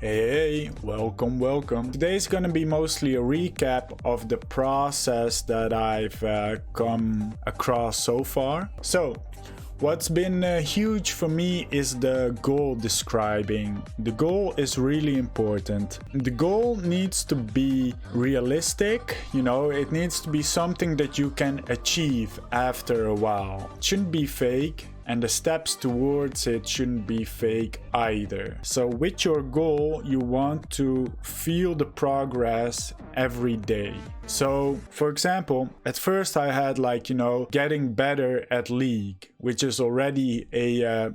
Hey, welcome. Today is gonna be mostly a recap of the process that I've come across so far. So, what's been huge for me is the goal describing. The goal is really important. The goal needs to be realistic, it needs to be something that you can achieve after a while. It shouldn't be fake. And the steps towards it shouldn't be fake either. So with your goal, you want to feel the progress every day. So for example, at first I had getting better at League, which is already a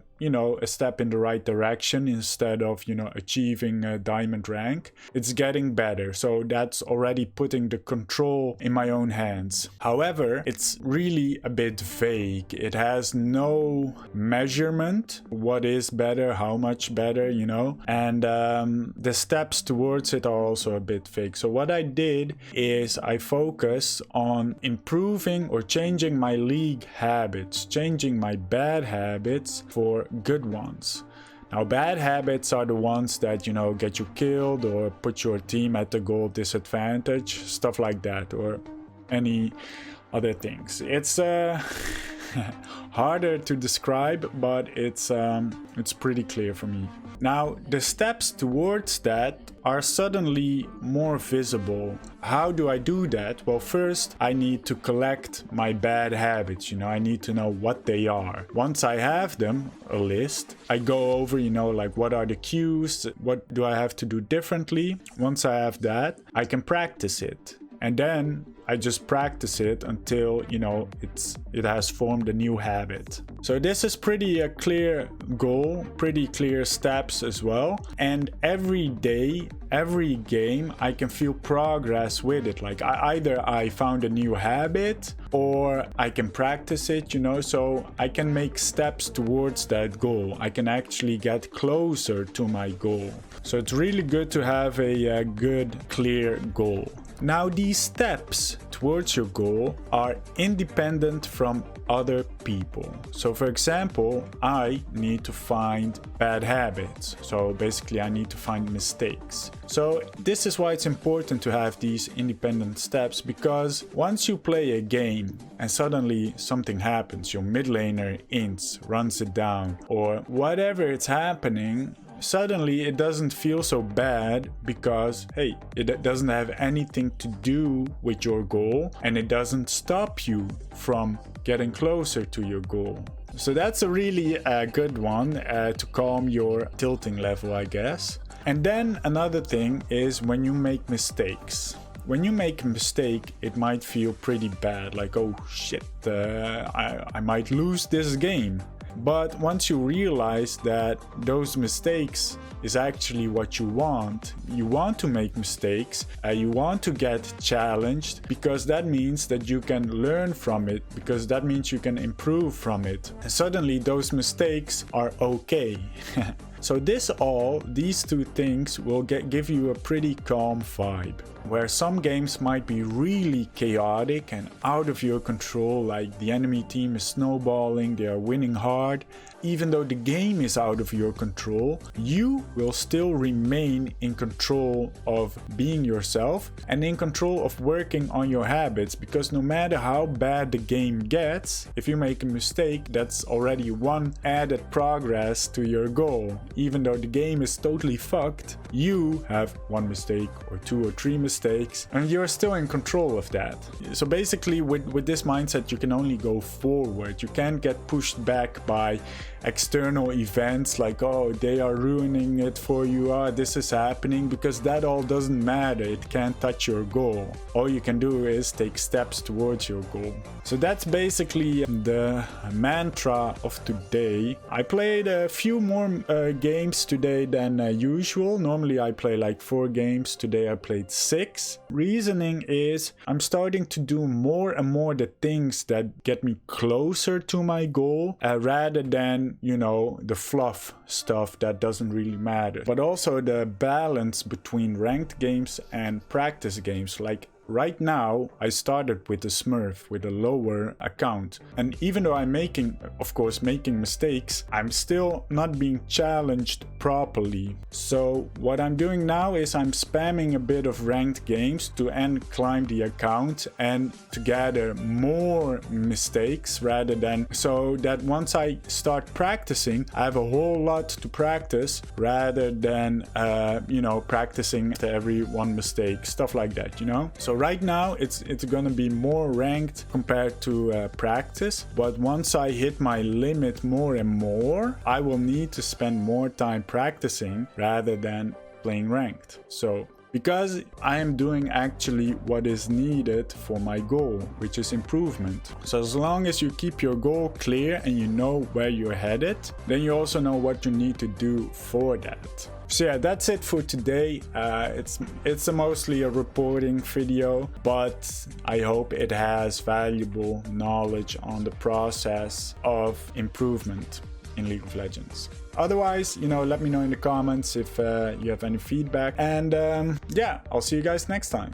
step in the right direction instead of, achieving a diamond rank. It's getting better. So that's already putting the control in my own hands. However, it's really a bit vague. It has no measurement. What is better? How much better, And the steps towards it are also a bit vague. So what I did is I focus on improving or changing my League habits, changing my bad habits for good ones. Now, bad habits are the ones that, get you killed or put your team at a goal disadvantage, stuff like that, or any other things. It's harder to describe, but it's pretty clear for me. Now, the steps towards that are suddenly more visible. How do I do that? Well, first I need to collect my bad habits, I need to know what they are. Once I have them, a list, I go over, what are the cues, what do I have to do differently. Once I have that, I can practice it. And then I just practice it until, it has formed a new habit. So this is pretty a clear goal, pretty clear steps as well. And every day, every game, I can feel progress with it. Like either I found a new habit or I can practice it, so I can make steps towards that goal. I can actually get closer to my goal. So it's really good to have a good, clear goal. Now, these steps towards your goal are independent from other people. So for example, I need to find bad habits. So basically I need to find mistakes. So this is why it's important to have these independent steps, because once you play a game and suddenly something happens, your mid laner ints, runs it down, or whatever it's happening, suddenly it doesn't feel so bad because, hey, it doesn't have anything to do with your goal and it doesn't stop you from getting closer to your goal. So that's a really good one to calm your tilting level, I guess. And then another thing is when you make mistakes. When you make a mistake, it might feel pretty bad, like, oh shit, I might lose this game. But once you realize that those mistakes is actually what you want to make mistakes, you want to get challenged, because that means that you can learn from it, because that means you can improve from it. And suddenly those mistakes are okay. So these two things will give you a pretty calm vibe. Where some games might be really chaotic and out of your control, like the enemy team is snowballing, they are winning hard. Even though the game is out of your control, you will still remain in control of being yourself and in control of working on your habits, because no matter how bad the game gets, if you make a mistake, that's already one added progress to your goal. Even though the game is totally fucked, you have one mistake or two or three mistakes and you're still in control of that. So basically with this mindset, you can only go forward. You can't get pushed back by external events like, oh, they are ruining it for you, this is happening, because that all doesn't matter. It can't touch your goal. All you can do is take steps towards your goal. So that's basically the mantra of today. I played a few more games today than usual. Normally I play like 4 games. Today I played 6. Reasoning is I'm starting to do more and more the things that get me closer to my goal rather than, the fluff stuff that doesn't really matter. But also the balance between ranked games and practice games. Like right now I started with a Smurf, with a lower account. And even though I'm making mistakes, I'm still not being challenged properly. So what I'm doing now is I'm spamming a bit of ranked games to climb the account and to gather more mistakes, rather than, so that once I start practicing, I have a whole lot to practice, rather than practicing to every one mistake, stuff like that, you know. So right now it's gonna be more ranked compared to practice, but once I hit my limit more and more, I will need to spend more time practicing rather than playing ranked. So because I am doing actually what is needed for my goal, which is improvement. So as long as you keep your goal clear and you know where you're headed, then you also know what you need to do for that. So yeah, that's it for today. It's mostly a reporting video, but I hope it has valuable knowledge on the process of improvement in League of Legends. Otherwise, let me know in the comments if you have any feedback. And yeah, I'll see you guys next time.